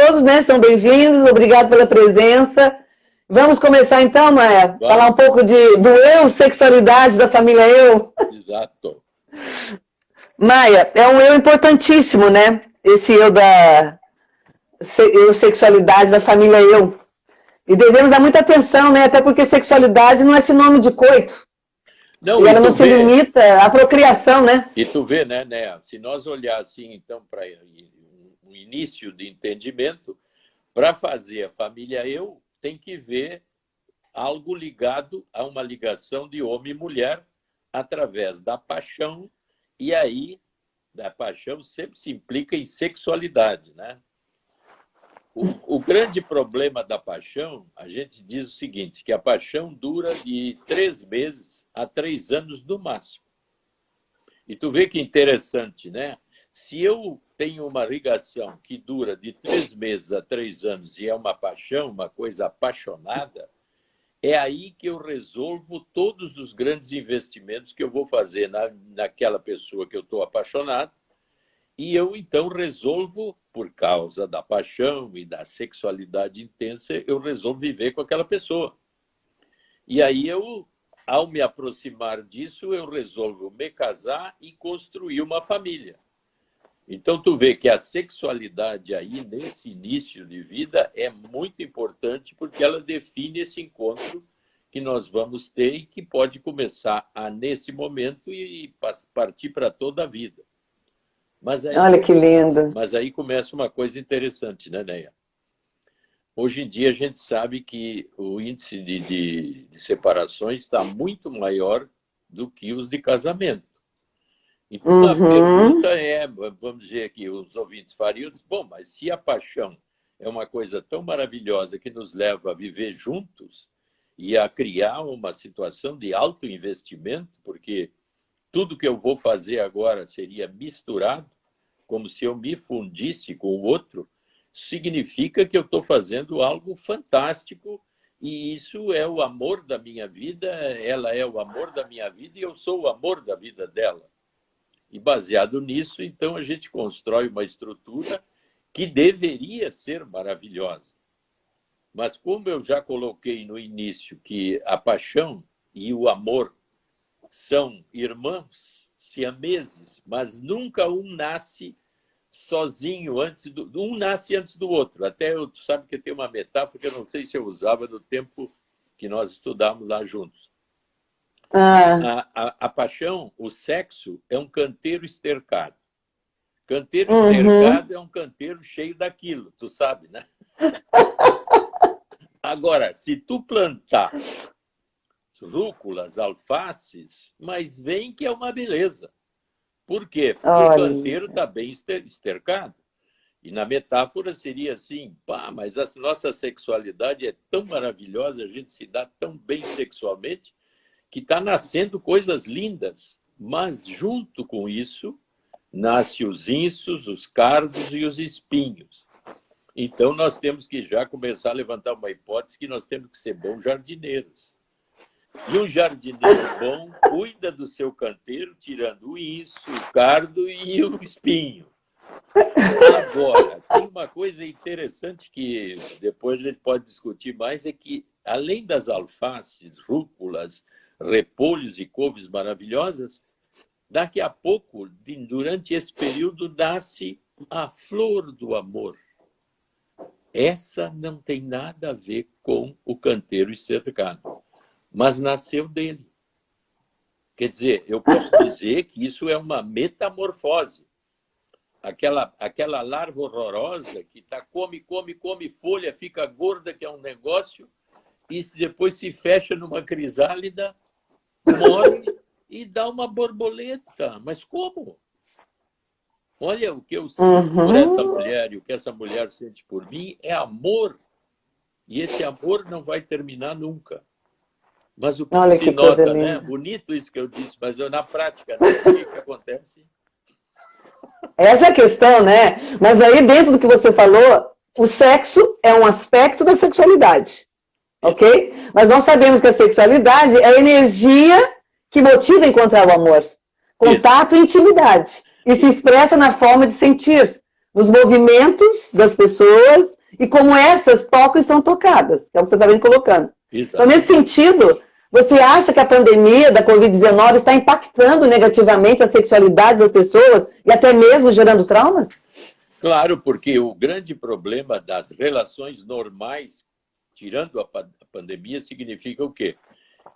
todos, né? São bem-vindos, obrigado pela presença. Vamos começar então, Maia? Falar um pouco do eu, sexualidade da família eu. Exato. Maia, é um eu importantíssimo, né? Esse eu sexualidade da família eu. E devemos dar muita atenção, né? Até porque sexualidade não é sinônimo de coito. Não, e ela não se limita à procriação, né? E tu vê, né, se nós olhar assim, então, para o início de entendimento, para fazer a família eu, tem que ver algo ligado a uma ligação de homem e mulher através da paixão, e aí, da paixão sempre se implica em sexualidade, né? O grande problema da paixão, a gente diz o seguinte, que a paixão dura de 3 meses a 3 anos no máximo. E tu vê que interessante, né? Se eu tenho uma ligação que dura de 3 meses a 3 anos e é uma paixão, uma coisa apaixonada, é aí que eu resolvo todos os grandes investimentos que eu vou fazer naquela pessoa que eu estou apaixonado. E eu, então, resolvo, por causa da paixão e da sexualidade intensa, eu resolvo viver com aquela pessoa. E aí, ao me aproximar disso, eu resolvo me casar e construir uma família. Então, tu vê que a sexualidade aí, nesse início de vida, é muito importante porque ela define esse encontro que nós vamos ter e que pode começar nesse momento e partir para toda a vida. Mas aí, olha que lindo. Mas aí começa uma coisa interessante, né, Neia? Hoje em dia a gente sabe que o índice de separações está muito maior do que os de casamento. Então a pergunta é, vamos dizer aqui, os ouvintes fariam, bom, mas se a paixão é uma coisa tão maravilhosa que nos leva a viver juntos e a criar uma situação de alto investimento, porque tudo que eu vou fazer agora seria misturado, como se eu me fundisse com o outro, significa que eu estou fazendo algo fantástico e isso é o amor da minha vida, ela é o amor da minha vida e eu sou o amor da vida dela. E baseado nisso, então, a gente constrói uma estrutura que deveria ser maravilhosa. Mas como eu já coloquei no início que a paixão e o amor são irmãos siameses, mas nunca um nasce sozinho, um nasce antes do outro. Até tu sabe que tem uma metáfora que eu não sei se eu usava no tempo que nós estudávamos lá juntos. A paixão, o sexo, é um canteiro estercado. Canteiro estercado é um canteiro cheio daquilo, tu sabe, né? Agora, se tu plantar rúculas, alfaces, mas vem que é uma beleza. Por quê? Porque o canteiro está bem estercado. E na metáfora seria assim, pá, mas a nossa sexualidade é tão maravilhosa, a gente se dá tão bem sexualmente, que está nascendo coisas lindas. Mas junto com isso, nascem os insos, os cardos e os espinhos. Então nós temos que já começar a levantar uma hipótese que nós temos que ser bons jardineiros. E um jardineiro bom cuida do seu canteiro, tirando o inso, o cardo e o espinho. Agora, tem uma coisa interessante que depois a gente pode discutir mais, é que, além das alfaces, rúculas, repolhos e couves maravilhosas, daqui a pouco, durante esse período, nasce a flor do amor. Essa não tem nada a ver com o canteiro estercado, mas nasceu dele. Quer dizer, eu posso dizer que isso é uma metamorfose. Aquela larva horrorosa que come folha, fica gorda, que é um negócio, e depois se fecha numa crisálida, morre e dá uma borboleta. Mas como? Olha, o que eu sinto por essa mulher e o que essa mulher sente por mim é amor. E esse amor não vai terminar nunca. Mas o que se nota, né? Bonito isso que eu disse, mas na prática, né? O que acontece? Essa é a questão, né? Mas aí, dentro do que você falou, o sexo é um aspecto da sexualidade. Ok? Mas nós sabemos que a sexualidade é a energia que motiva a encontrar o amor. Contato e intimidade. E se expressa na forma de sentir, nos movimentos das pessoas e como essas tocam e são tocadas, que é o que você está bem colocando. Exato. Então, nesse sentido, você acha que a pandemia da Covid-19 está impactando negativamente a sexualidade das pessoas e até mesmo gerando traumas? Claro, porque o grande problema das relações normais, tirando a pandemia, significa o quê?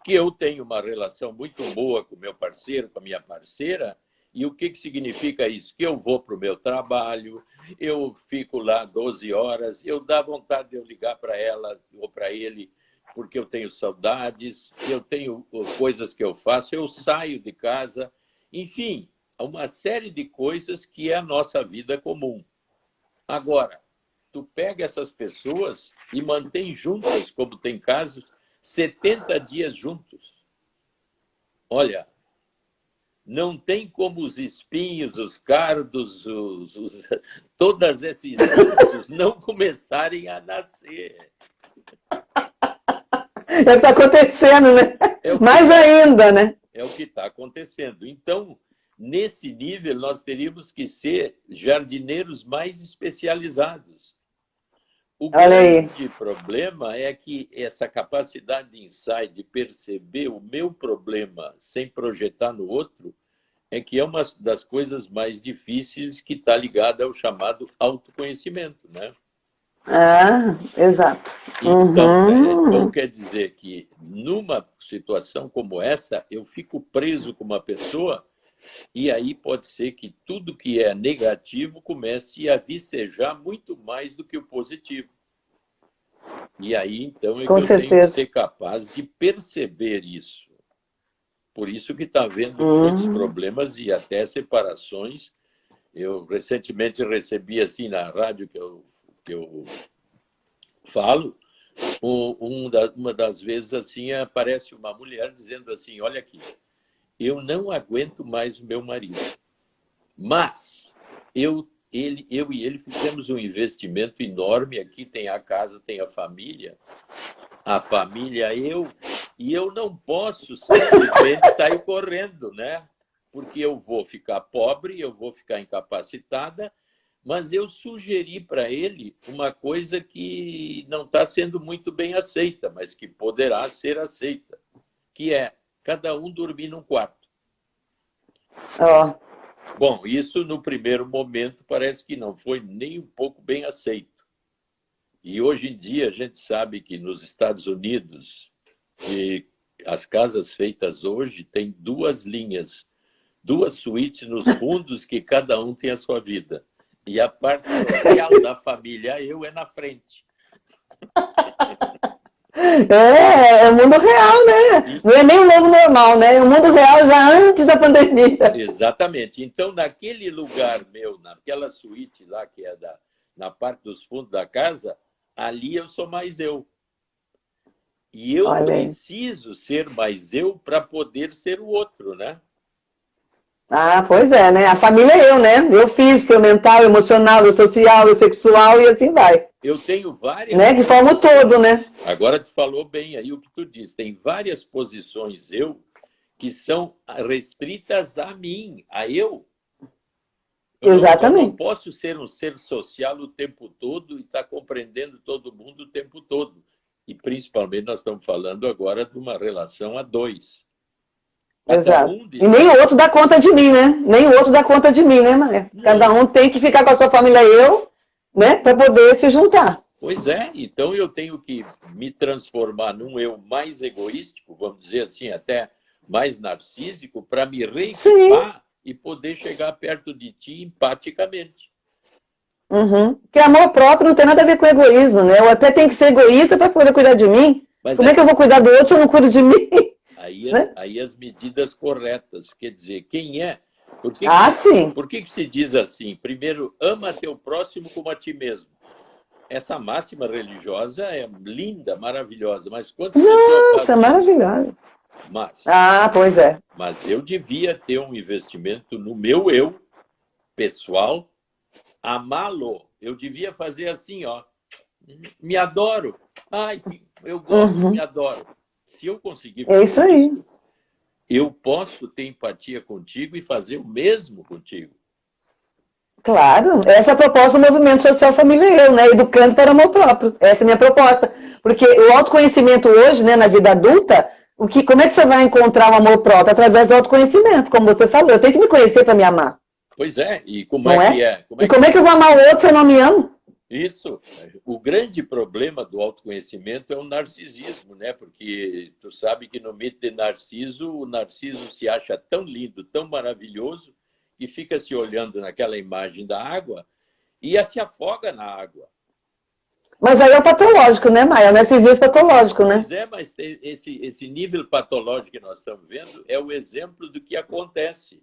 Que eu tenho uma relação muito boa com o meu parceiro, com a minha parceira, e o que significa isso? Que eu vou para o meu trabalho, eu fico lá 12 horas, eu dá vontade de eu ligar para ela ou para ele, porque eu tenho saudades, eu tenho coisas que eu faço, eu saio de casa, enfim, uma série de coisas que é a nossa vida comum. Agora, tu pega essas pessoas e mantém juntas, como tem casos, 70 dias juntos. Olha, não tem como os espinhos, os cardos, todos esses bichos não começarem a nascer. É o que está acontecendo, né? Mais ainda, né? É o que está acontecendo. Então, nesse nível, nós teríamos que ser jardineiros mais especializados. O grande problema é que essa capacidade de insight, de perceber o meu problema sem projetar no outro, é que é uma das coisas mais difíceis que está ligada ao chamado autoconhecimento, né? Ah, exato. Então quer dizer que numa situação como essa, eu fico preso com uma pessoa e aí pode ser que tudo que é negativo comece a vicejar muito mais do que o positivo. E aí, então, é que eu tenho que ser capaz de perceber isso. Por isso que está havendo muitos problemas e até separações. Eu recentemente recebi, assim, na rádio que eu falo, uma das vezes, assim, aparece uma mulher dizendo assim, olha aqui, eu não aguento mais o meu marido, mas eu e ele fizemos um investimento enorme, aqui tem a casa, tem a família, e eu não posso simplesmente sair correndo, né? Porque eu vou ficar pobre, eu vou ficar incapacitada, mas eu sugeri para ele uma coisa que não está sendo muito bem aceita, mas que poderá ser aceita, que é cada um dormir num quarto. Bom, isso no primeiro momento parece que não foi nem um pouco bem aceito. E hoje em dia a gente sabe que nos Estados Unidos, as casas feitas hoje têm 2 linhas, 2 suítes nos fundos que cada um tem a sua vida. E a parte social da família, é na frente. É o mundo real, né? Não é nem o novo normal, né? É o mundo real já antes da pandemia. Exatamente. Então, naquele lugar meu, naquela suíte lá, que é na parte dos fundos da casa, ali eu sou mais eu. E eu preciso ser mais eu para poder ser o outro, né? Ah, pois é, né? A família é eu, né? Eu físico, eu mental, eu emocional, eu social, eu sexual e assim vai. Eu tenho várias... Né? Que forma o todo, né? Agora tu falou bem aí o que tu disse. Tem várias posições que são restritas a mim, a eu. Exatamente. Eu não posso ser um ser social o tempo todo e estar compreendendo todo mundo o tempo todo. E principalmente nós estamos falando agora de uma relação a 2. Exato. E nem o outro dá conta de mim, né? Nem o outro dá conta de mim, né, Maria? Cada um tem que ficar com a sua família eu, né? Para poder se juntar. Pois é, então eu tenho que me transformar num eu mais egoístico, vamos dizer assim, até mais narcísico, para me reequipar e poder chegar perto de ti empaticamente. Porque amor próprio não tem nada a ver com egoísmo, né? Eu até tenho que ser egoísta para poder cuidar de mim. Mas como é que eu vou cuidar do outro se eu não cuido de mim? Aí as medidas corretas, quer dizer, quem é? Sim. Por que se diz assim? Primeiro, ama teu próximo como a ti mesmo. Essa máxima religiosa é linda, maravilhosa, mas quantas pessoas fazem maravilhosa. Pois é. Mas eu devia ter um investimento no meu eu pessoal, amá-lo. Eu devia fazer assim, ó. Me adoro. Ai, eu gosto, me adoro. Se eu conseguir fazer isso, eu posso ter empatia contigo e fazer o mesmo contigo. Claro, essa é a proposta do Movimento Social Família Eu, né? Educando para o amor próprio. Essa é a minha proposta. Porque o autoconhecimento hoje, né, na vida adulta, como é que você vai encontrar o amor próprio? Através do autoconhecimento, como você falou. Eu tenho que me conhecer para me amar. Pois é, e como não é que é? E como é que eu vou amar o outro se eu não me amo? Isso. O grande problema do autoconhecimento é o narcisismo, né? Porque tu sabe que no mito de Narciso, o Narciso se acha tão lindo, tão maravilhoso, que fica se olhando naquela imagem da água e se afoga na água. Mas aí é o patológico, né, Maia? O narcisismo patológico, né? Pois é, mas esse nível patológico que nós estamos vendo é o exemplo do que acontece.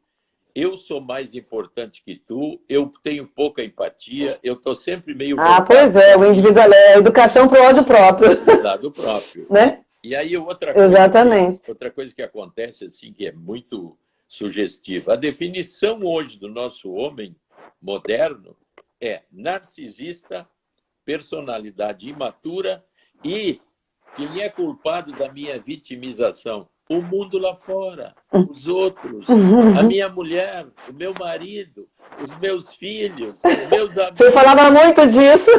Eu sou mais importante que tu, eu tenho pouca empatia, eu estou sempre meio... pois é, o individual, é a educação para o ódio próprio. Lado próprio. Né? E aí Exatamente. Outra coisa que acontece, assim, que é muito sugestiva. A definição hoje do nosso homem moderno é narcisista, personalidade imatura e quem é culpado da minha vitimização? O mundo lá fora, os outros, a minha mulher, o meu marido, os meus filhos, os meus amigos. Você falava muito disso.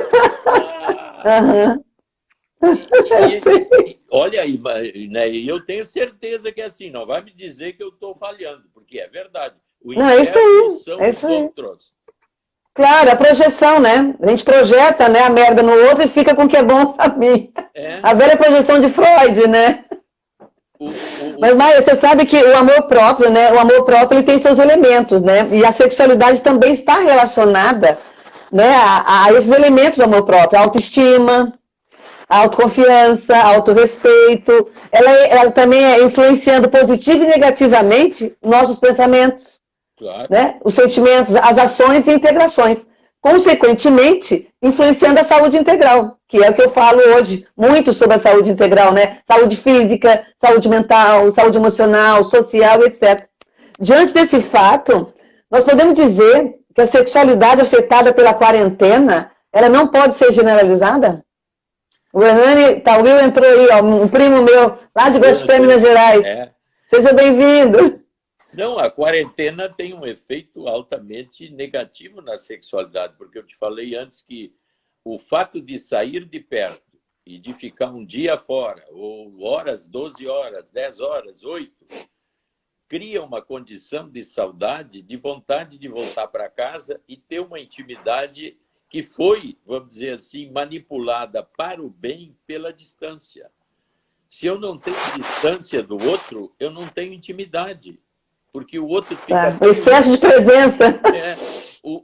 Olha aí, né, e eu tenho certeza que é assim, não vai me dizer que eu estou falhando, porque é verdade. O inferno são os outros. Claro, a projeção, né? A gente projeta, né, a merda no outro e fica com o que é bom pra mim. A velha projeção de Freud, né? Mas, Maia, você sabe que o amor próprio, né? O amor próprio ele tem seus elementos, né? E a sexualidade também está relacionada, né, a esses elementos do amor próprio. A autoestima, a autoconfiança, a autorrespeito. Ela também é influenciando positivo e negativamente nossos pensamentos, claro, né? Os sentimentos, as ações e integrações. Consequentemente, influenciando a saúde integral, que é o que eu falo hoje muito sobre a saúde integral, né? Saúde física, saúde mental, saúde emocional, social, etc. Diante desse fato, nós podemos dizer que a sexualidade afetada pela quarentena, ela não pode ser generalizada? O Hernani Tauil entrou aí, ó, um primo meu, lá de Guaxupé, Minas Gerais. Seja bem-vindo. Não, a quarentena tem um efeito altamente negativo na sexualidade, porque eu te falei antes que o fato de sair de perto e de ficar um dia fora, ou horas, 12 horas, 10 horas, 8, cria uma condição de saudade, de vontade de voltar para casa e ter uma intimidade que foi, vamos dizer assim, manipulada para o bem pela distância. Se eu não tenho distância do outro, eu não tenho intimidade. Porque o outro fica... O excesso de presença.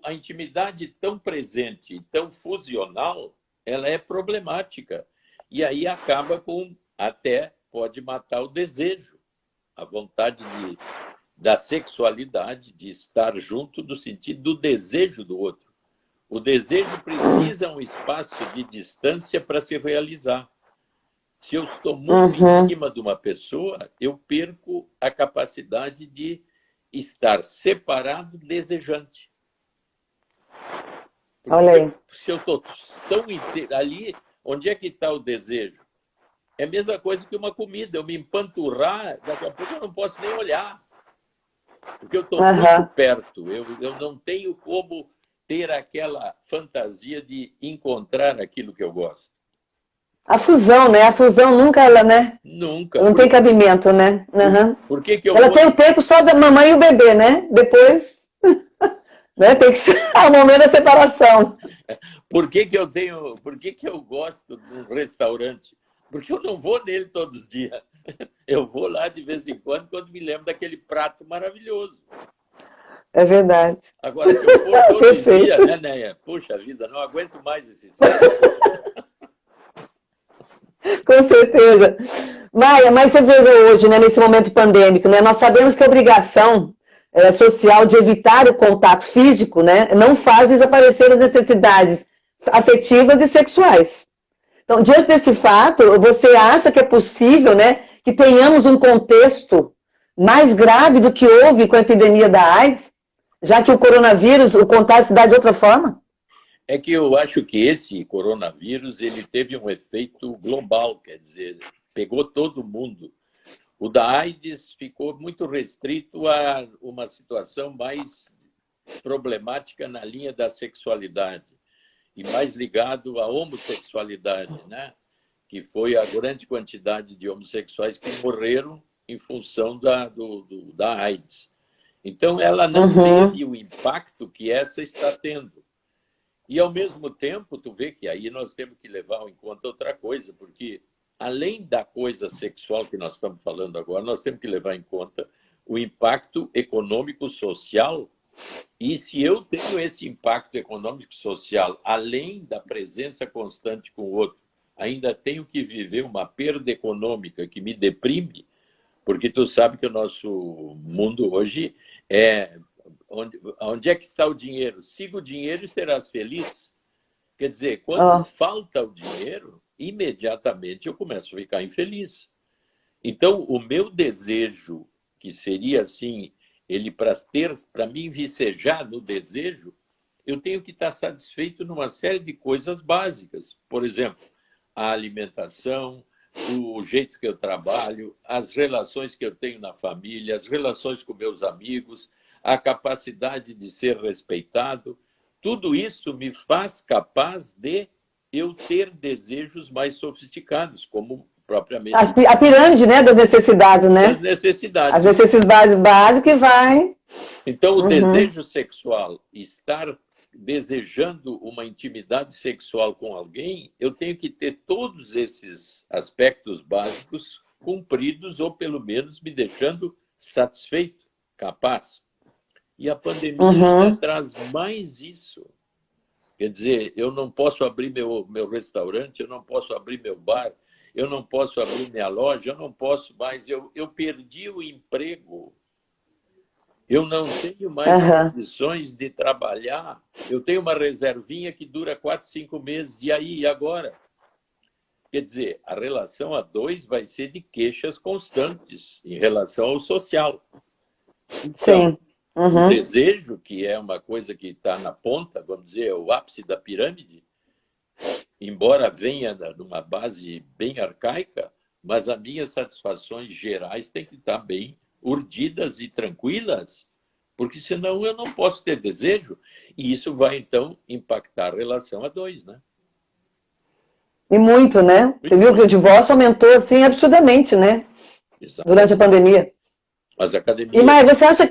A intimidade tão presente, tão fusional, ela é problemática. E aí acaba com, até pode matar o desejo, a vontade da sexualidade, de estar junto, no sentido do desejo do outro. O desejo precisa um espaço de distância para se realizar. Se eu estou muito em cima de uma pessoa, eu perco a capacidade de estar separado, desejante. Olha aí. Se eu estou tão ali, onde é que está o desejo? É a mesma coisa que uma comida. Eu me empanturrar, daqui a pouco eu não posso nem olhar. Porque eu estou muito perto. Eu não tenho como ter aquela fantasia de encontrar aquilo que eu gosto. A fusão, né? A fusão nunca, ela, né? Nunca. Não tem cabimento, né? Por que ela tem o tempo só da mamãe e o bebê, né? Depois, né? Tem que ser o momento da separação. Por que eu gosto de um restaurante? Porque eu não vou nele todos os dias. Eu vou lá de vez em quando me lembro daquele prato maravilhoso. É verdade. Agora, se eu for todos os dias, né, Neia? Puxa vida, não aguento mais esse Com certeza. Maia, mas você veja hoje, né, nesse momento pandêmico, né, nós sabemos que a obrigação social de evitar o contato físico, né, não faz desaparecer as necessidades afetivas e sexuais. Então, diante desse fato, você acha que é possível, né, que tenhamos um contexto mais grave do que houve com a epidemia da AIDS, já que o coronavírus, o contágio se dá de outra forma? É que eu acho que esse coronavírus ele teve um efeito global, quer dizer, pegou todo mundo. O da AIDS ficou muito restrito a uma situação mais problemática na linha da sexualidade, e mais ligado à homossexualidade, né? Que foi a grande quantidade de homossexuais que morreram em função da AIDS. Então, ela não teve o impacto que essa está tendo. E, ao mesmo tempo, tu vê que aí nós temos que levar em conta outra coisa, porque, além da coisa sexual que nós estamos falando agora, nós temos que levar em conta o impacto econômico-social. E se eu tenho esse impacto econômico-social, além da presença constante com o outro, ainda tenho que viver uma perda econômica que me deprime, porque tu sabe que o nosso mundo hoje é... Onde é que está o dinheiro? Siga o dinheiro e serás feliz. Quer dizer, quando falta o dinheiro, imediatamente eu começo a ficar infeliz. Então, o meu desejo, que seria assim, ele para me vicejar no desejo, eu tenho que estar satisfeito numa série de coisas básicas. Por exemplo, a alimentação, o jeito que eu trabalho, as relações que eu tenho na família, as relações com meus amigos, a capacidade de ser respeitado. Tudo isso me faz capaz de eu ter desejos mais sofisticados, como propriamente... A pirâmide, né, das necessidades, né? Das necessidades. As necessidades básicas que vai... Então, o desejo sexual, estar desejando uma intimidade sexual com alguém, eu tenho que ter todos esses aspectos básicos cumpridos, ou pelo menos me deixando satisfeito, capaz. E a pandemia ainda traz mais isso. Quer dizer, eu não posso abrir meu restaurante, eu não posso abrir meu bar, eu não posso abrir minha loja, eu não posso mais. Eu perdi o emprego. Eu não tenho mais condições de trabalhar. Eu tenho uma reservinha que dura 4, 5 meses. E aí, e agora? Quer dizer, a relação a dois vai ser de queixas constantes em relação ao social. Então, o desejo, que é uma coisa que está na ponta, vamos dizer, o ápice da pirâmide, embora venha de uma base bem arcaica, mas as minhas satisfações gerais têm que estar bem urdidas e tranquilas, porque senão eu não posso ter desejo, e isso vai, então, impactar a relação a dois, né? E muito, né? Você viu que o divórcio aumentou, assim, absurdamente, né? Exatamente. Durante a pandemia. As academias... E, Maia, você acha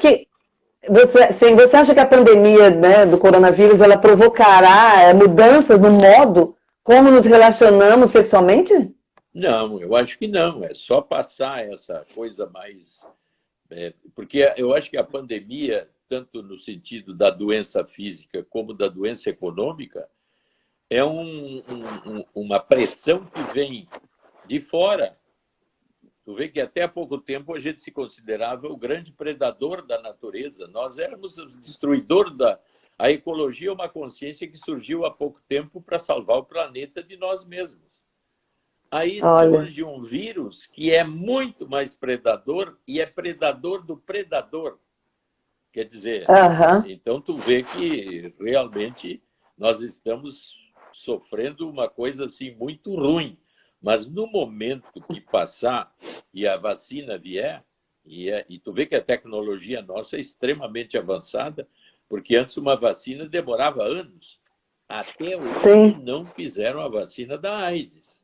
que a pandemia, né, do coronavírus, ela provocará mudanças no modo como nos relacionamos sexualmente? Não, eu acho que não. É só passar essa coisa mais... porque eu acho que a pandemia, tanto no sentido da doença física como da doença econômica, é uma pressão que vem de fora. Tu vê que até há pouco tempo a gente se considerava o grande predador da natureza. Nós éramos o destruidor da... A ecologia é uma consciência que surgiu há pouco tempo para salvar o planeta de nós mesmos. Aí surge um vírus que é muito mais predador e é predador do predador. Quer dizer, então tu vê que realmente nós estamos sofrendo uma coisa assim muito ruim. Mas no momento que passar e a vacina vier, e tu vê que a tecnologia nossa é extremamente avançada, porque antes uma vacina demorava anos. Até hoje não fizeram a vacina da AIDS.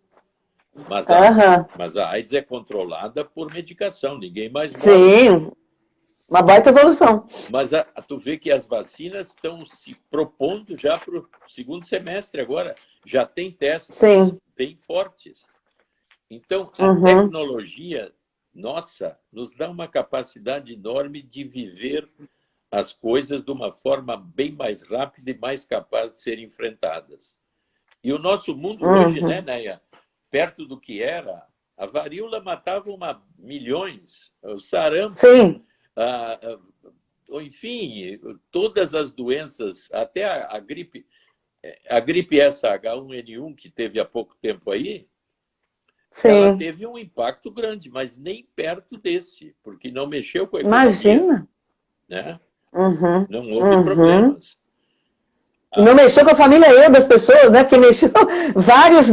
Mas a AIDS é controlada por medicação, ninguém mais morre. Sim, uma baita evolução. Mas tu vê que as vacinas estão se propondo já para o segundo semestre agora. Já tem testes bem fortes. Então, a tecnologia nossa nos dá uma capacidade enorme de viver as coisas de uma forma bem mais rápida e mais capaz de serem enfrentadas. E o nosso mundo hoje, né, Neia? Perto do que era, a varíola matava milhões, o sarampo, enfim, todas as doenças, até a gripe essa H1N1 que teve há pouco tempo aí, ela teve um impacto grande, mas nem perto desse, porque não mexeu com a economia. Imagina! Né? Não houve problemas. Não mexeu com a família eu das pessoas, né? Porque mexeu vários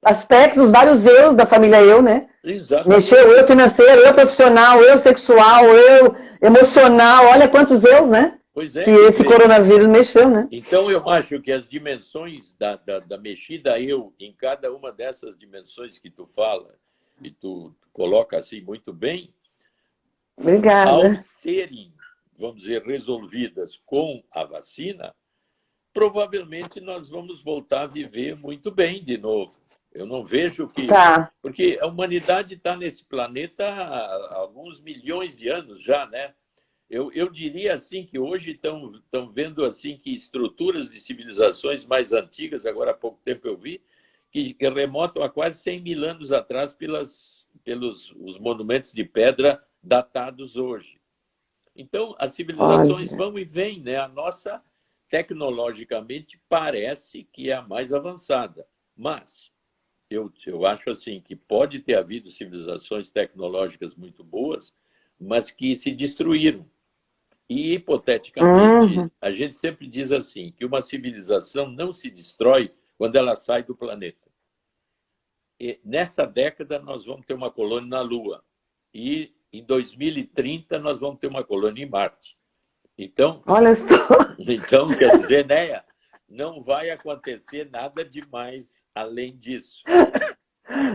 aspectos, vários eus da família eu, né? Exatamente. Mexeu eu financeiro, eu profissional, eu sexual, eu emocional, olha quantos eus, né? Pois é. Que esse coronavírus mexeu, né? Então, eu acho que as dimensões da mexida eu, em cada uma dessas dimensões que tu fala, e tu coloca assim muito bem, Obrigada. ao serem, vamos dizer, resolvidas com a vacina, provavelmente nós vamos voltar a viver muito bem de novo. Eu não vejo que... Tá. Porque a humanidade está nesse planeta há alguns milhões de anos já, né? Eu diria assim que hoje estão vendo assim que estruturas de civilizações mais antigas, agora há pouco tempo eu vi, que remontam a quase 100 mil anos atrás pelos os monumentos de pedra datados hoje. Então, as civilizações vão e vêm, né? A nossa, tecnologicamente, parece que é a mais avançada, mas eu acho assim que pode ter havido civilizações tecnológicas muito boas, mas que se destruíram. E, hipoteticamente, a gente sempre diz assim, que uma civilização não se destrói quando ela sai do planeta. E nessa década, nós vamos ter uma colônia na Lua. E, em 2030, nós vamos ter uma colônia em Marte. Então, olha só. Então, quer dizer, Néia, não vai acontecer nada demais além disso.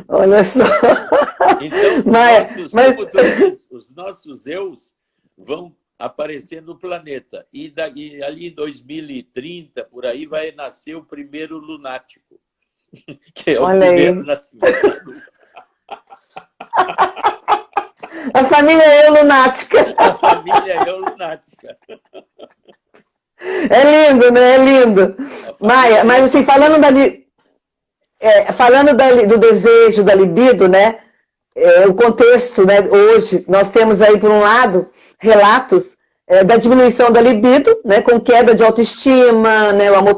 Olha só. Então, como tu diz, os nossos eus vão aparecer no planeta. E ali em 2030, por aí, vai nascer o primeiro lunático, que é o primeiro nascimento da Lua. A família eu lunática. A família eu lunática. É lindo, né? É lindo. Maia, mas assim, falando do desejo, da libido, né? O contexto, né? Hoje, nós temos aí, por um lado, relatos da diminuição da libido, né? Com queda de autoestima, né? O amor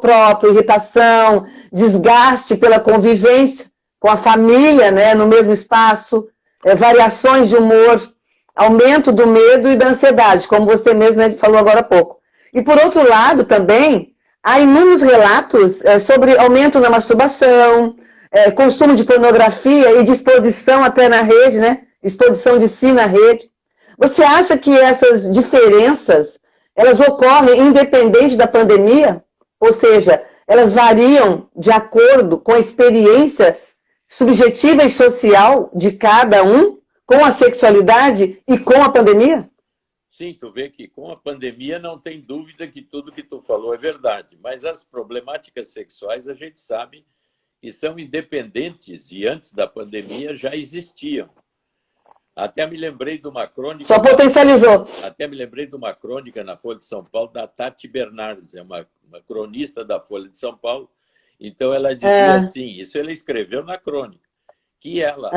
próprio, irritação, desgaste pela convivência com a família, né? No mesmo espaço, variações de humor, aumento do medo e da ansiedade, como você mesmo falou agora há pouco. E, por outro lado, também, há inúmeros relatos sobre aumento na masturbação, consumo de pornografia e de exposição até na rede, né? Exposição de si na rede. Você acha que essas diferenças, elas ocorrem independente da pandemia? Ou seja, elas variam de acordo com a experiência subjetiva e social de cada um, com a sexualidade e com a pandemia? Sim, tu vê que com a pandemia não tem dúvida que tudo que tu falou é verdade, mas as problemáticas sexuais a gente sabe que são independentes e antes da pandemia já existiam. Até me lembrei de uma crônica... Só potencializou. Até me lembrei de uma crônica na Folha de São Paulo da Tati Bernardes, é uma cronista da Folha de São Paulo. Então ela dizia assim, isso ela escreveu na crônica, que ela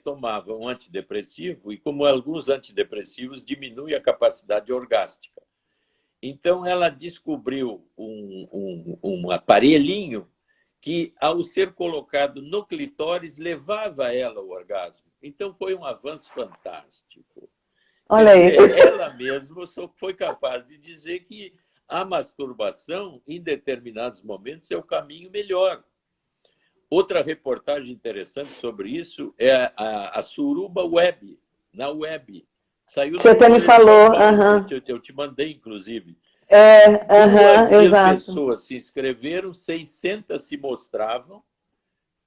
tomava um antidepressivo e, como alguns antidepressivos, diminui a capacidade orgástica. Então, ela descobriu um aparelhinho que, ao ser colocado no clitóris, levava ela ao orgasmo. Então, foi um avanço fantástico. Olha aí. Ela mesma foi capaz de dizer que a masturbação, em determinados momentos, é o caminho melhor. Outra reportagem interessante sobre isso é a Suruba Web, na web. Saiu Você até me falou. Eu te mandei, inclusive. 2.000 pessoas se inscreveram, 600 se mostravam,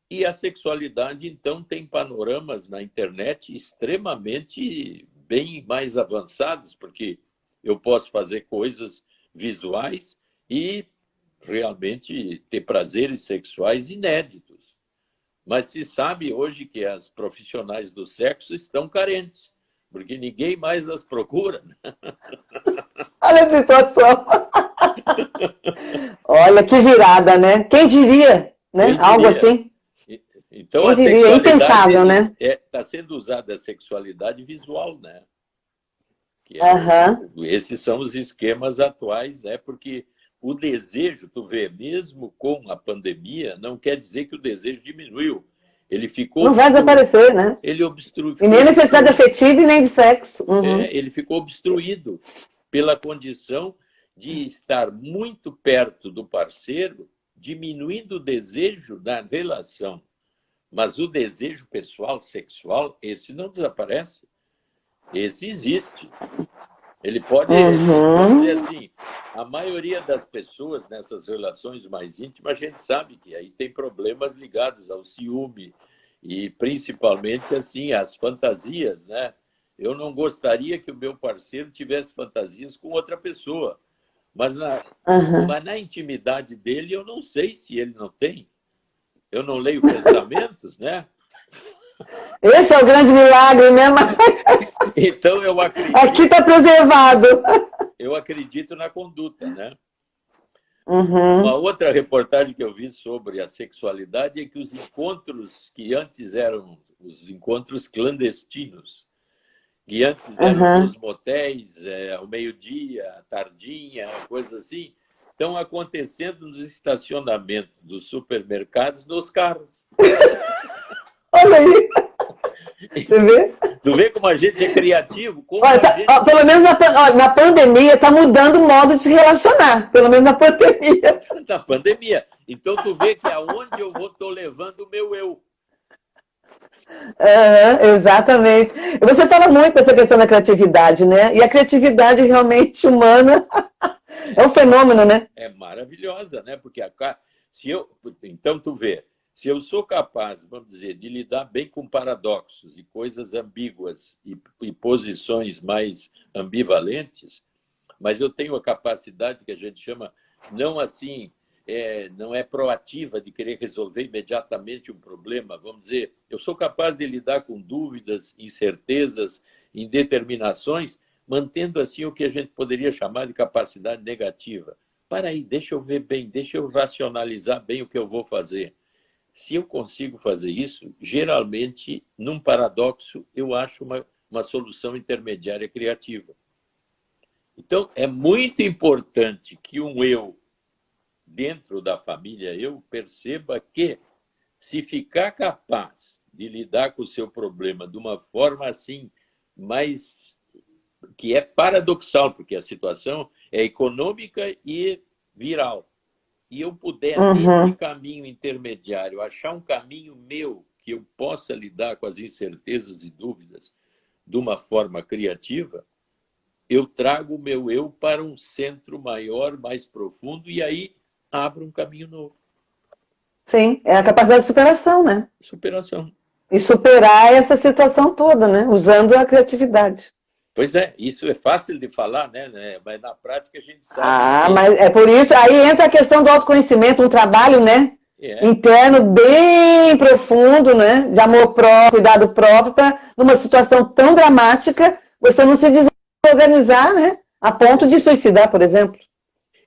e a sexualidade, então, tem panoramas na internet extremamente bem mais avançados, porque eu posso fazer coisas visuais e realmente ter prazeres sexuais inéditos. Mas se sabe hoje que as profissionais do sexo estão carentes, porque ninguém mais as procura. Olha a situação. Olha que virada, né? Quem diria, né? Quem diria? Algo assim. Então, Quem a diria? É impensável, né? Está sendo usada a sexualidade visual, né? Que esses são os esquemas atuais, né? Porque o desejo, tu vê, mesmo com a pandemia, não quer dizer que o desejo diminuiu. Ele ficou... Não vai desaparecer, né? Ele obstrui... E nem necessidade afetiva e nem de sexo. Ele ficou obstruído pela condição de estar muito perto do parceiro, diminuindo o desejo da relação. Mas o desejo pessoal, sexual, esse não desaparece. Esse existe. Ele pode, vamos dizer assim, a maioria das pessoas nessas relações mais íntimas, a gente sabe que aí tem problemas ligados ao ciúme e principalmente assim as fantasias, né? Eu não gostaria que o meu parceiro tivesse fantasias com outra pessoa, mas na intimidade dele eu não sei se ele não tem. Eu não leio pensamentos, né? Esse é o grande milagre, né? Então eu acredito. Aqui está preservado. Eu acredito na conduta, né? Uhum. Uma outra reportagem que eu vi sobre a sexualidade é que os encontros que antes eram os encontros clandestinos, que antes eram nos motéis, ao meio-dia, à tardinha, coisas assim, estão acontecendo nos estacionamentos dos supermercados, nos carros. Olha aí. Você vê? Tu vê como a gente é criativo? Olha, pelo menos na pandemia está mudando o modo de se relacionar. Pelo menos na pandemia. Na pandemia. Então tu vê que aonde eu vou, estou levando o meu eu. Exatamente. E você fala muito dessa questão da criatividade, né? E a criatividade realmente humana é um fenômeno, né? É maravilhosa, né? Porque então tu vê, se eu sou capaz, vamos dizer, de lidar bem com paradoxos e coisas ambíguas e posições mais ambivalentes, mas eu tenho a capacidade que a gente chama, não assim, não é proativa de querer resolver imediatamente um problema, vamos dizer, eu sou capaz de lidar com dúvidas, incertezas, indeterminações, mantendo assim o que a gente poderia chamar de capacidade negativa. Para aí, deixa eu ver bem, deixa eu racionalizar bem o que eu vou fazer. Se eu consigo fazer isso, geralmente, num paradoxo, eu acho uma solução intermediária criativa. Então, é muito importante que um eu, dentro da família, eu perceba que, se ficar capaz de lidar com o seu problema de uma forma assim, mais que é paradoxal, porque a situação é econômica e viral, e eu puder, nesse caminho intermediário, achar um caminho meu que eu possa lidar com as incertezas e dúvidas de uma forma criativa, eu trago o meu eu para um centro maior, mais profundo, e aí abro um caminho novo. Sim, é a capacidade de superação, né? Superação. E superar essa situação toda, né? Usando a criatividade. Pois é, isso é fácil de falar, né? Mas na prática a gente sabe. Mas é por isso, aí entra a questão do autoconhecimento, um trabalho, né? Interno bem profundo, né? De amor próprio, cuidado próprio, para numa situação tão dramática, você não se desorganizar, né? A ponto de suicidar, por exemplo.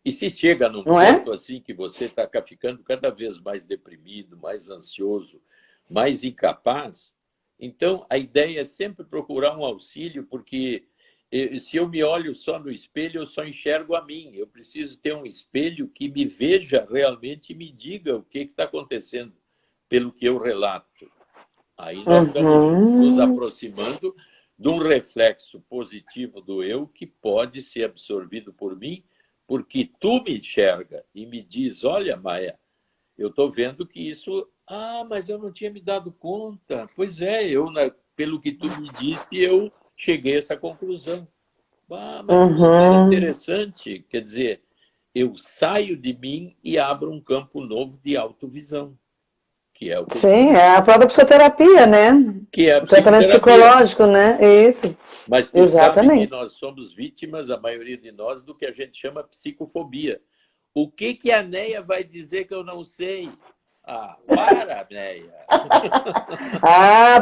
E se chega num ponto assim que você está ficando cada vez mais deprimido, mais ansioso, mais incapaz, então a ideia é sempre procurar um auxílio, porque se eu me olho só no espelho, eu só enxergo a mim. Eu preciso ter um espelho que me veja realmente e me diga o que está acontecendo pelo que eu relato. Aí nós estamos nos aproximando de um reflexo positivo do eu que pode ser absorvido por mim, porque tu me enxerga e me diz, olha, Maia, eu estou vendo que isso... mas eu não tinha me dado conta. Pois é, pelo que tu me disse, eu cheguei a essa conclusão. Mas é interessante. Quer dizer, eu saio de mim e abro um campo novo de autovisão. Que é o que Sim, é a própria psicoterapia, né? Que é a tratamento psicológico, né? É isso. Mas tu sabe que nós somos vítimas, a maioria de nós, do que a gente chama psicofobia. O que a Neia vai dizer que eu não sei? Para, Neia!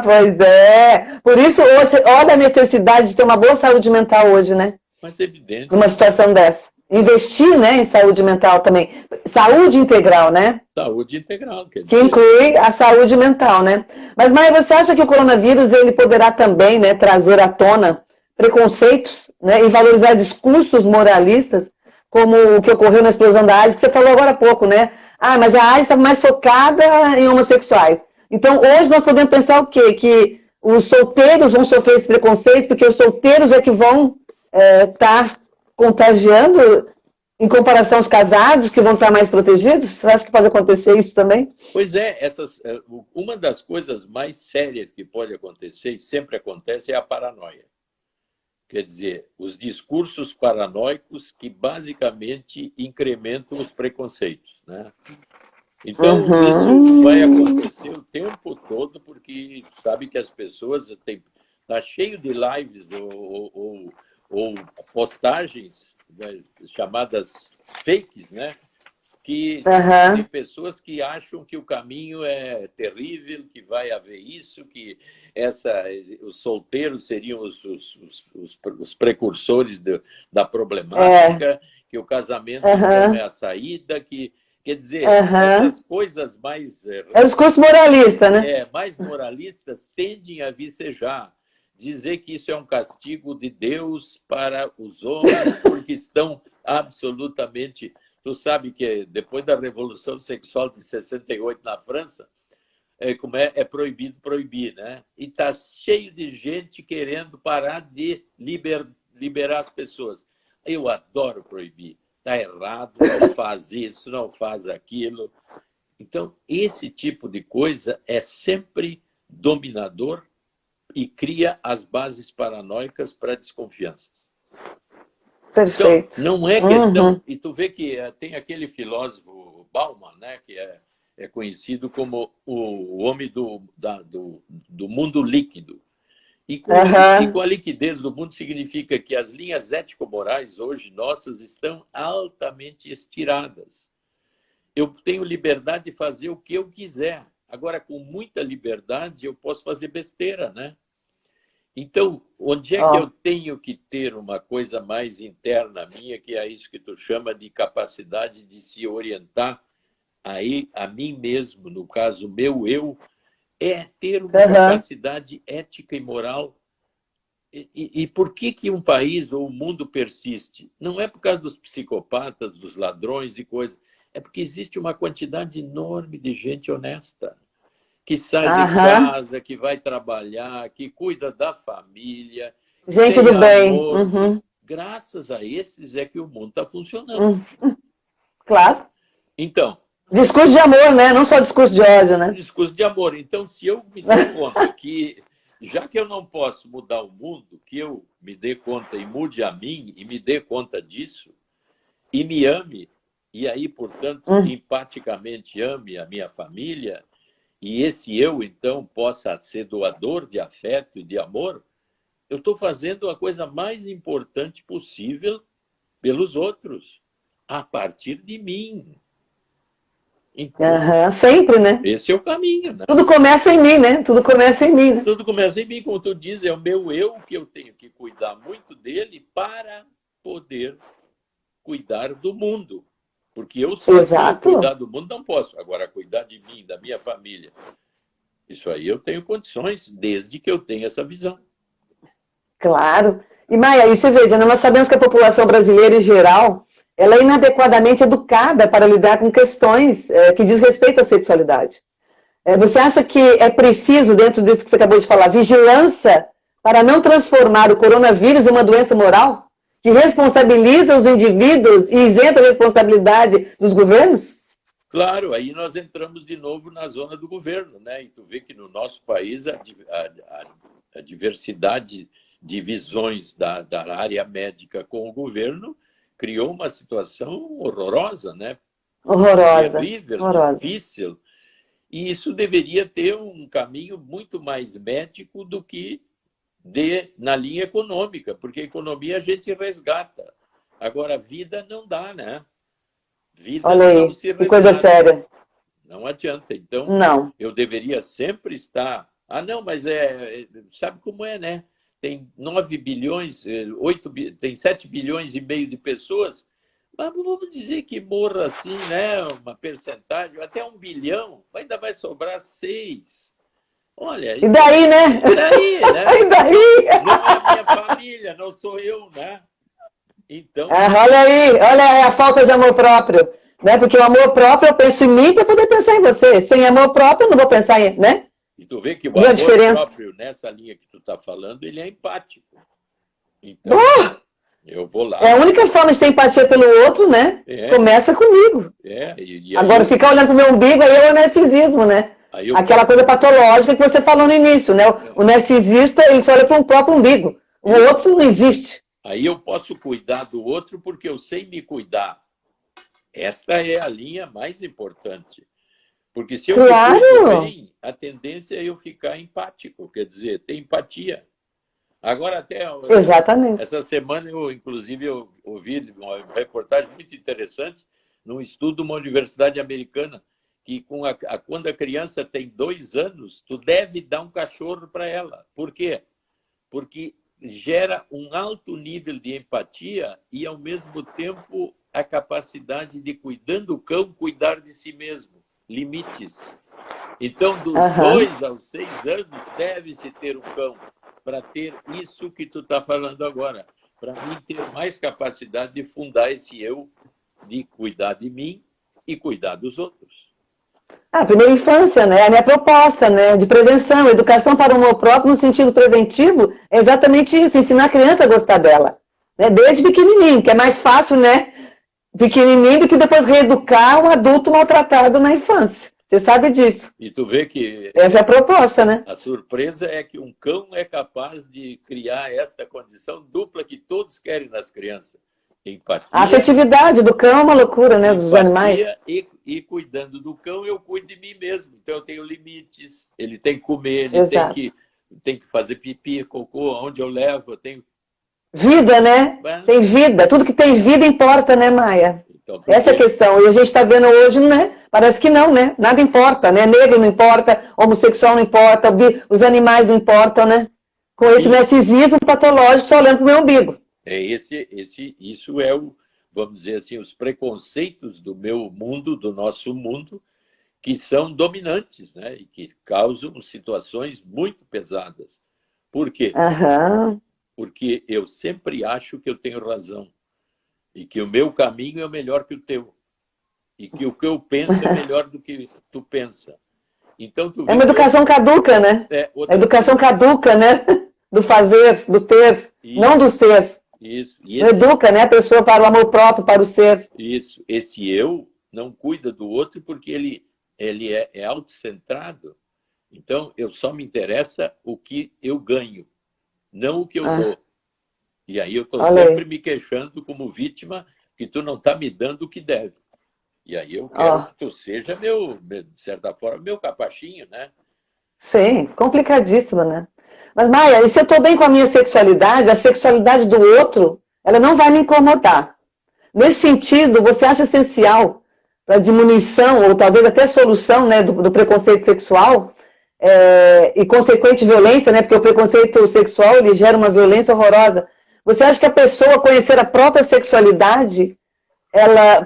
Pois é. Por isso, olha a necessidade de ter uma boa saúde mental hoje, né? Mas é evidente. Numa situação dessa. Investir, né, em saúde mental também. Saúde integral, né? Saúde integral. Que inclui a saúde mental, né? Mas, Maia, você acha que o coronavírus ele poderá também, né, trazer à tona preconceitos, né, e valorizar discursos moralistas, como o que ocorreu na explosão da AIDS, que você falou agora há pouco, né? Mas a AIDS está mais focada em homossexuais. Então, hoje nós podemos pensar o quê? Que os solteiros vão sofrer esse preconceito, porque os solteiros é que vão estar contagiando em comparação aos casados, que vão estar mais protegidos? Você acha que pode acontecer isso também? Pois é, uma das coisas mais sérias que pode acontecer, e sempre acontece, é a paranoia. Quer dizer, os discursos paranoicos que basicamente incrementam os preconceitos, né? Então, isso vai acontecer o tempo todo, porque sabe que as pessoas tá cheio de lives ou postagens, né, chamadas fakes, né? Que tem pessoas que acham que o caminho é terrível, que vai haver isso, que os solteiros seriam os precursores da problemática, que o casamento não é a saída, que, quer dizer, essas coisas mais... É o discurso moralista, né? Mais moralistas tendem a vicejar, dizer que isso é um castigo de Deus para os homens, porque estão absolutamente... Tu sabe que depois da Revolução Sexual de 68 na França, é proibido proibir, né? E está cheio de gente querendo parar de liberar as pessoas. Eu adoro proibir. Está errado, não faz isso, não faz aquilo. Então, esse tipo de coisa é sempre dominador e cria as bases paranoicas para desconfiança. Perfeito. Então, não é questão... E tu vê que tem aquele filósofo Bauman, né, que é conhecido como o homem do mundo líquido. E com a liquidez do mundo significa que as linhas ético-morais hoje nossas estão altamente estiradas. Eu tenho liberdade de fazer o que eu quiser. Agora, com muita liberdade, eu posso fazer besteira, né? Então, onde é que eu tenho que ter uma coisa mais interna minha, que é isso que tu chama de capacidade de se orientar a mim mesmo, no caso, meu eu, é ter uma capacidade ética e moral. E por que um país ou o mundo persiste? Não é por causa dos psicopatas, dos ladrões e coisas, é porque existe uma quantidade enorme de gente honesta, que sai de casa, que vai trabalhar, que cuida da família. Gente do bem. Graças a esses é que o mundo está funcionando. Claro. Então... Discurso de amor, né? Não só discurso de ódio, né? Discurso de amor. Então, se eu me der conta que, já que eu não posso mudar o mundo, que eu me dê conta e mude a mim, e me dê conta disso, e me ame, e aí, portanto, empaticamente ame a minha família, e esse eu, então, possa ser doador de afeto e de amor, eu estou fazendo a coisa mais importante possível pelos outros, a partir de mim. Então, sempre, né? Esse é o caminho, né? Tudo começa em mim, né? Tudo começa em mim. Né? Tudo começa em mim, como tu diz, é o meu eu que eu tenho que cuidar muito dele para poder cuidar do mundo. Porque eu sozinho cuidar do mundo não posso. Agora, cuidar de mim, da minha família, isso aí eu tenho condições, desde que eu tenha essa visão. Claro. E, Maia, aí você veja, nós sabemos que a população brasileira, em geral, ela é inadequadamente educada para lidar com questões que diz respeito à sexualidade. Você acha que é preciso, dentro disso que você acabou de falar, vigilância para não transformar o coronavírus em uma doença moral? Que responsabiliza os indivíduos e isenta a responsabilidade dos governos? Claro, aí nós entramos de novo na zona do governo, né? E tu vê que no nosso país a diversidade de visões da área médica com o governo criou uma situação horrorosa, né? Horrorosa. Terrível, horrorosa. difícil. E isso deveria ter um caminho muito mais médico do que na linha econômica, porque a economia a gente resgata. Agora, a vida não dá, né? Vida Olha aí, não se resgata. Que coisa séria. Não adianta. Então, eu deveria sempre estar... não, mas sabe como é, né? Tem 9 bilhões, tem 7 bilhões e meio de pessoas, mas vamos dizer que morra assim, né? Uma percentagem, até 1 bilhão, ainda vai sobrar 6. Olha, e daí, né? E daí, né? E daí? Não é a minha família, não sou eu, né? Então... olha aí, olha a falta de amor próprio. Né? Porque o amor próprio, eu penso em mim para poder pensar em você. Sem amor próprio, eu não vou pensar em... Né? E tu vê que o amor próprio, nessa linha que tu está falando, ele é empático. Então, eu vou lá. É a única forma de ter empatia pelo outro, né? Começa comigo. Agora, ficar olhando pro meu umbigo, aí é o narcisismo, né? Aquela coisa patológica que você falou no início, né? O narcisista, ele só olha para o próprio umbigo. O outro não existe. Aí eu posso cuidar do outro porque eu sei me cuidar. Esta é a linha mais importante. Porque se eu me cuido bem, a tendência é eu ficar empático, quer dizer, ter empatia. Agora, até Exatamente. essa semana, inclusive, eu ouvi uma reportagem muito interessante num estudo de uma universidade americana, que quando a criança tem 2 anos, tu deve dar um cachorro para ela. Por quê? Porque gera um alto nível de empatia e, ao mesmo tempo, a capacidade de, cuidando do cão, cuidar de si mesmo. Limites. Então, dos 2 aos 6 anos, deve-se ter um cão para ter isso que tu está falando agora. Para mim, ter mais capacidade de fundar esse eu, de cuidar de mim e cuidar dos outros. A primeira infância, né? A minha proposta, né? De prevenção, educação para o amor próprio no sentido preventivo, é exatamente isso, ensinar a criança a gostar dela. Né? Desde pequenininho, que é mais fácil, né? Pequenininho do que depois reeducar um adulto maltratado na infância. Você sabe disso. E tu vê que... Essa é a proposta, né? A surpresa é que um cão é capaz de criar esta condição dupla que todos querem nas crianças. Empatia. A afetividade do cão é uma loucura, né? Dos animais. E cuidando do cão, eu cuido de mim mesmo. Então, eu tenho limites. Ele tem que comer, ele tem que fazer pipi, cocô, onde eu levo, eu tenho... Vida, né? Tem vida. Tudo que tem vida importa, né, Maia? Então, essa é a questão. E a gente está vendo hoje, né? Parece que não, né? Nada importa, né? Negro não importa, homossexual não importa, os animais não importam, né? Com esse narcisismo patológico só olhando para o meu umbigo. Isso é vamos dizer assim, os preconceitos do meu mundo, do nosso mundo, que são dominantes, né? E que causam situações muito pesadas. Por quê? Porque eu sempre acho que eu tenho razão e que o meu caminho é melhor que o teu e que o que eu penso é melhor do que tu pensa. Então, tu vê uma educação caduca, né? Educação caduca, né? Do fazer, do ter, não do ser. Isso. Não educa, né, a pessoa para o amor próprio, para o ser. Isso. Esse eu não cuida do outro porque ele é autocentrado. Então, eu só me interessa o que eu ganho, não o que eu dou. E aí eu estou sempre me queixando como vítima que tu não está me dando o que deve. E aí eu quero que tu seja de certa forma, meu capachinho, né? Sim, complicadíssimo, né? Mas, Maia, e se eu estou bem com a minha sexualidade, a sexualidade do outro, ela não vai me incomodar. Nesse sentido, você acha essencial para diminuição, ou talvez até solução, né, do preconceito sexual e consequente violência, né? Porque o preconceito sexual, ele gera uma violência horrorosa. Você acha que a pessoa conhecer a própria sexualidade,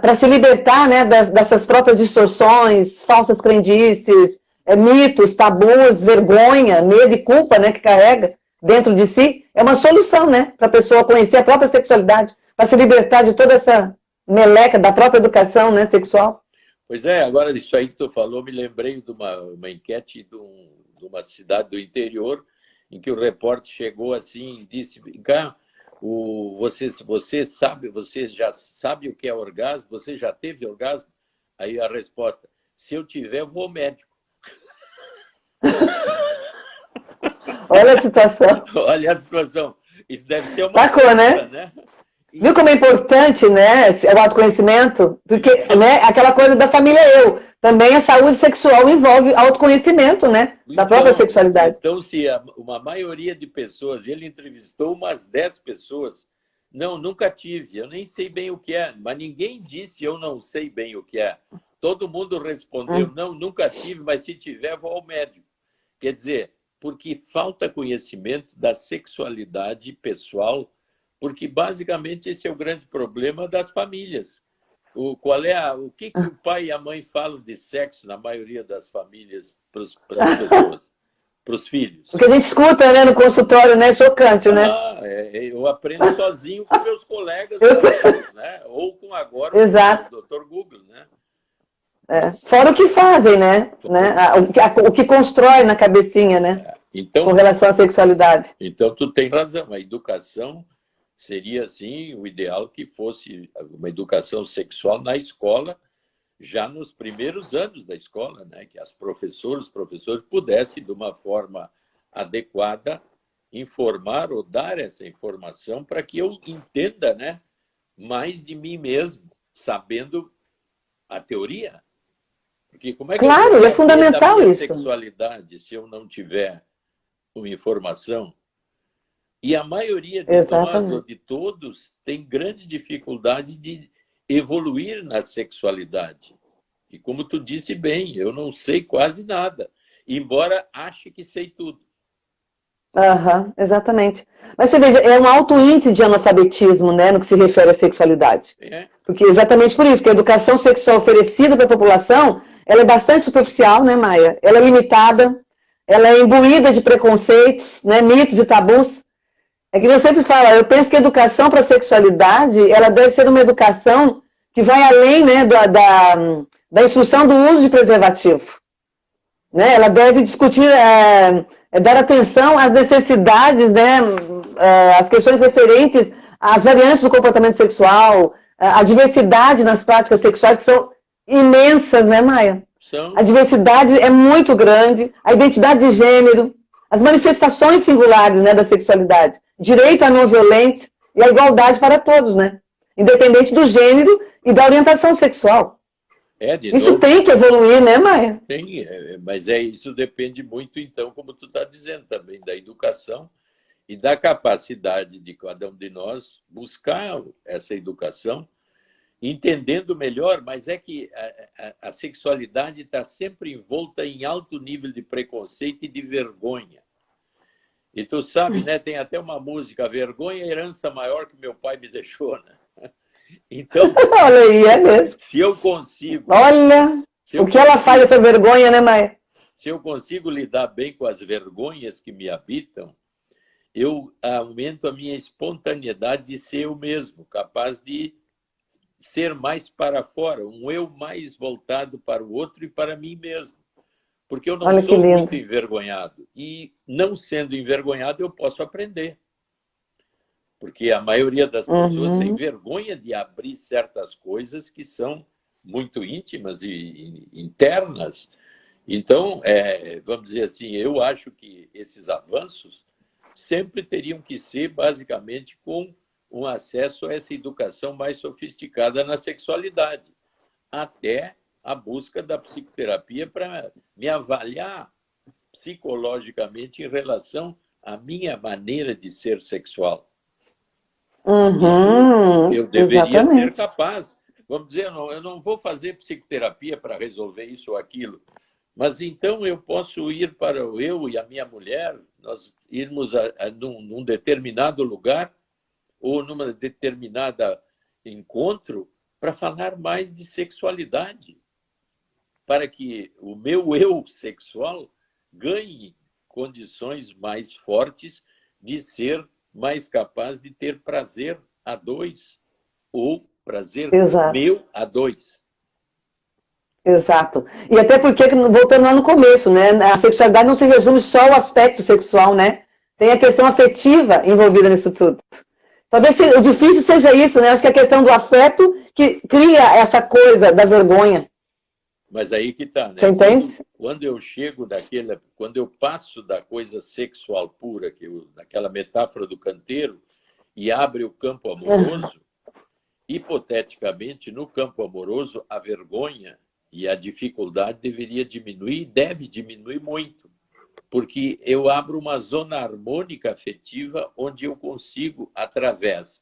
para se libertar, né, dessas próprias distorções, falsas crendices, mitos, tabus, vergonha, medo e culpa, né, que carrega dentro de si, é uma solução, né, para a pessoa conhecer a própria sexualidade, para se libertar de toda essa meleca da própria educação, né, sexual. Pois é, agora isso aí que tu falou, me lembrei de uma enquete de uma cidade do interior, em que o repórter chegou assim e disse: cá, você já sabe o que é orgasmo? Você já teve orgasmo? Aí a resposta: se eu tiver, eu vou ao médico. Olha a situação. Olha a situação. Isso deve ser uma coisa, né? Viu como é importante, né, o autoconhecimento? Porque, né, aquela coisa da família eu. Também a saúde sexual envolve autoconhecimento, né, da própria sexualidade. Então, se uma maioria de pessoas, ele entrevistou umas 10 pessoas, não, nunca tive, eu nem sei bem o que é, mas ninguém disse eu não sei bem o que é. Todo mundo respondeu, não, nunca tive, mas se tiver, vou ao médico. Quer dizer, porque falta conhecimento da sexualidade pessoal, porque basicamente esse é o grande problema das famílias. O que o pai e a mãe falam de sexo na maioria das famílias para as pessoas, para os filhos? O que a gente escuta, né, no consultório, né, chocante, né? Eu aprendo sozinho com meus colegas, né? Ou com agora o Dr. Google, né? Fora o que fazem, né? O que constrói na cabecinha, né? Então, com relação à sexualidade. Então, tu tem razão. A educação seria, assim, o ideal que fosse uma educação sexual na escola, já nos primeiros anos da escola, né? Que as professores pudessem, de uma forma adequada, informar ou dar essa informação para que eu entenda, né, mais de mim mesmo, sabendo a teoria. Porque como é que claro, eu vou é fundamental da minha isso. sexualidade se eu não tiver uma informação? E a maioria de nós, ou de todos, tem grande dificuldade de evoluir na sexualidade. E como tu disse bem, eu não sei quase nada, embora ache que sei tudo. Exatamente. Mas você veja, é um alto índice de analfabetismo, né, no que se refere à sexualidade. Porque exatamente por isso, porque a educação sexual oferecida para a população, ela é bastante superficial, né, Maia? Ela é limitada, ela é imbuída de preconceitos, né, mitos e tabus. É que eu sempre falo, eu penso que a educação para a sexualidade, ela deve ser uma educação que vai além, né, da instrução do uso de preservativo. Né? Ela deve discutir, dar atenção às necessidades, né, às questões referentes às variantes do comportamento sexual, à diversidade nas práticas sexuais, que são imensas, né, Maia? A diversidade é muito grande, a identidade de gênero, as manifestações singulares, né, da sexualidade, direito à não violência e à igualdade para todos, né? Independente do gênero e da orientação sexual. Isso tem que evoluir, né, Maia? Tem, mas isso depende muito, então, como tu está dizendo também, da educação e da capacidade de cada um de nós buscar essa educação, entendendo melhor, mas é que a sexualidade está sempre envolta em alto nível de preconceito e de vergonha. E tu sabe, né, tem até uma música, Vergonha, herança maior que meu pai me deixou, né? Então, olha aí, é mesmo. Se eu consigo... Olha, o que ela faz, essa vergonha, né, Maia? Se eu consigo lidar bem com as vergonhas que me habitam, eu aumento a minha espontaneidade de ser eu mesmo, capaz de ser mais para fora, um eu mais voltado para o outro e para mim mesmo. Porque eu não sou muito envergonhado. E, não sendo envergonhado, eu posso aprender. Porque a maioria das pessoas tem vergonha de abrir certas coisas que são muito íntimas e internas. Então, vamos dizer assim, eu acho que esses avanços sempre teriam que ser, basicamente, com um acesso a essa educação mais sofisticada na sexualidade, até a busca da psicoterapia para me avaliar psicologicamente em relação à minha maneira de ser sexual. Isso eu deveria ser capaz. Vamos dizer, eu não vou fazer psicoterapia para resolver isso ou aquilo, mas então eu posso ir para eu e a minha mulher, nós irmos num determinado lugar ou numa determinada encontro para falar mais de sexualidade, para que o meu eu sexual ganhe condições mais fortes de ser mais capaz de ter prazer a dois ou prazer meu a dois. Exato. E até porque, voltando lá no começo, né, a sexualidade não se resume só ao aspecto sexual, né? Tem a questão afetiva envolvida nisso tudo. Talvez o difícil seja isso, né? Acho que a questão do afeto que cria essa coisa da vergonha. Mas aí que tá, né? Você entende? Quando eu chego quando eu passo da coisa sexual pura, daquela metáfora do canteiro, e abre o campo amoroso, hipoteticamente, no campo amoroso, a vergonha e a dificuldade deveria diminuir, deve diminuir muito, porque eu abro uma zona harmônica afetiva onde eu consigo, através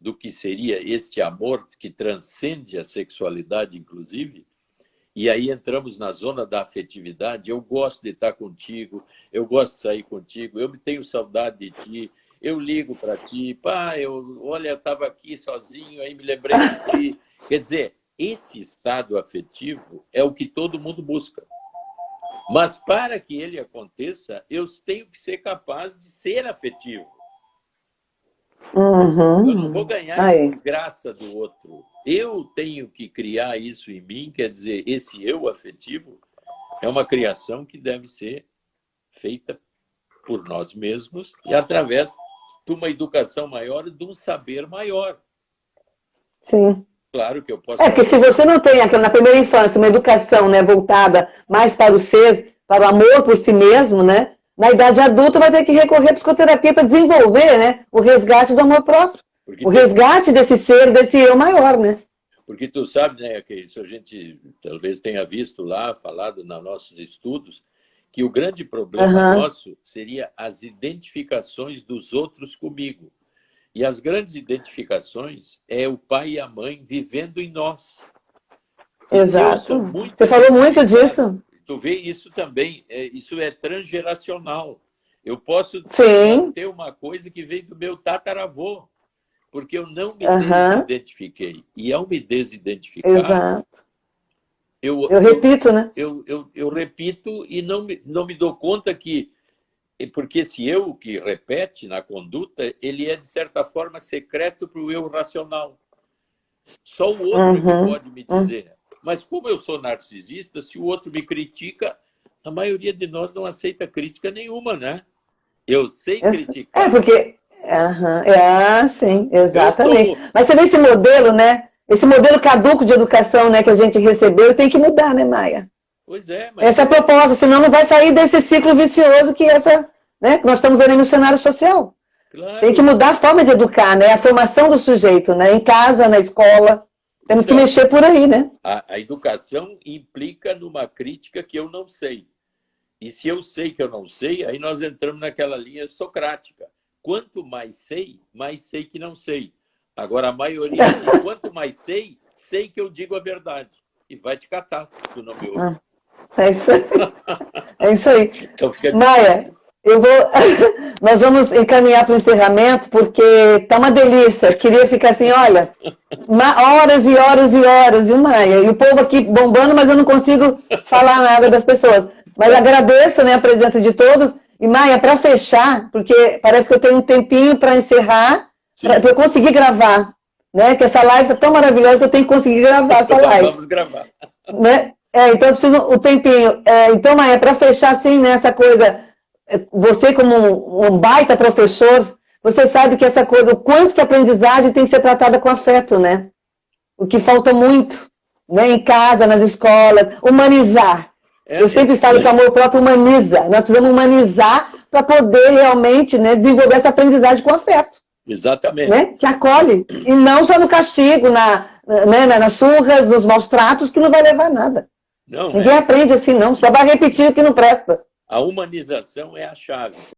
do que seria este amor que transcende a sexualidade, inclusive, e aí entramos na zona da afetividade. Eu gosto de estar contigo, eu gosto de sair contigo, eu tenho saudade de ti, eu ligo para ti, pá, olha, eu estava aqui sozinho, aí me lembrei de ti. Quer dizer, esse estado afetivo é o que todo mundo busca. Mas para que ele aconteça, eu tenho que ser capaz de ser afetivo. Eu não vou ganhar essa graça do outro. Eu tenho que criar isso em mim, quer dizer, esse eu afetivo é uma criação que deve ser feita por nós mesmos e através de uma educação maior, de um saber maior. Sim. Claro que eu posso... porque se você não tem, na primeira infância, uma educação, né, voltada mais para o ser, para o amor por si mesmo, né, na idade adulta vai ter que recorrer à psicoterapia para desenvolver, né, o resgate do amor próprio. O resgate desse ser, desse eu maior, né? Porque tu sabe, né, que isso a gente talvez tenha visto lá, falado nos nossos estudos, que o grande problema nosso seria as identificações dos outros comigo. E as grandes identificações é o pai e a mãe vivendo em nós. Exato. Você falou muito disso. Tu vê isso também, isso é transgeracional. Eu posso ter uma coisa que vem do meu tataravô, porque eu não me desidentifiquei. E ao me desidentificar, eu repito, né? Eu repito e não me dou conta que... Porque esse eu que repete na conduta, ele é, de certa forma, secreto para o eu racional. Só o outro que pode me dizer. Mas como eu sou narcisista, se o outro me critica, a maioria de nós não aceita crítica nenhuma, né? Eu sei criticar. Porque... sim, exatamente. Mas você vê esse modelo, né? Esse modelo caduco de educação, né, que a gente recebeu, tem que mudar, né, Maia? Pois é. Mas essa é a proposta, senão não vai sair desse ciclo vicioso que né, que nós estamos vendo aí no cenário social. Claro. Tem que mudar a forma de educar, né? A formação do sujeito, né? Em casa, na escola. Temos que mexer por aí, né? A educação implica numa crítica que eu não sei. E se eu sei que eu não sei, aí nós entramos naquela linha socrática. Quanto mais sei que não sei. Agora, a maioria, quanto mais sei que eu digo a verdade. E vai te catar, se tu não me ouve. É isso aí. É isso aí. Então, fica Maia, nós vamos encaminhar para o encerramento, porque tá uma delícia. Queria ficar assim, olha, horas e horas e horas, viu, Maia? E o povo aqui bombando, mas eu não consigo falar nada das pessoas. Mas agradeço, né, a presença de todos. E, Maia, para fechar, porque parece que eu tenho um tempinho para encerrar, para eu conseguir gravar, né? Que essa live está tão maravilhosa que eu tenho que conseguir gravar essa live. Vamos gravar. Né? Então eu preciso o tempinho. Então, Maia, para fechar assim, né, essa coisa, você como um baita professor, você sabe que essa coisa, o quanto que a aprendizagem tem que ser tratada com afeto, né? O que falta muito, né, em casa, nas escolas, humanizar. Eu sempre falo que o amor próprio humaniza. Nós precisamos humanizar para poder realmente, né, desenvolver essa aprendizagem com afeto. Exatamente. Né? Que acolhe. E não só no castigo, nas surras, nos maus tratos, que não vai levar a nada. Ninguém aprende assim, não. Só vai repetir o que não presta. A humanização é a chave.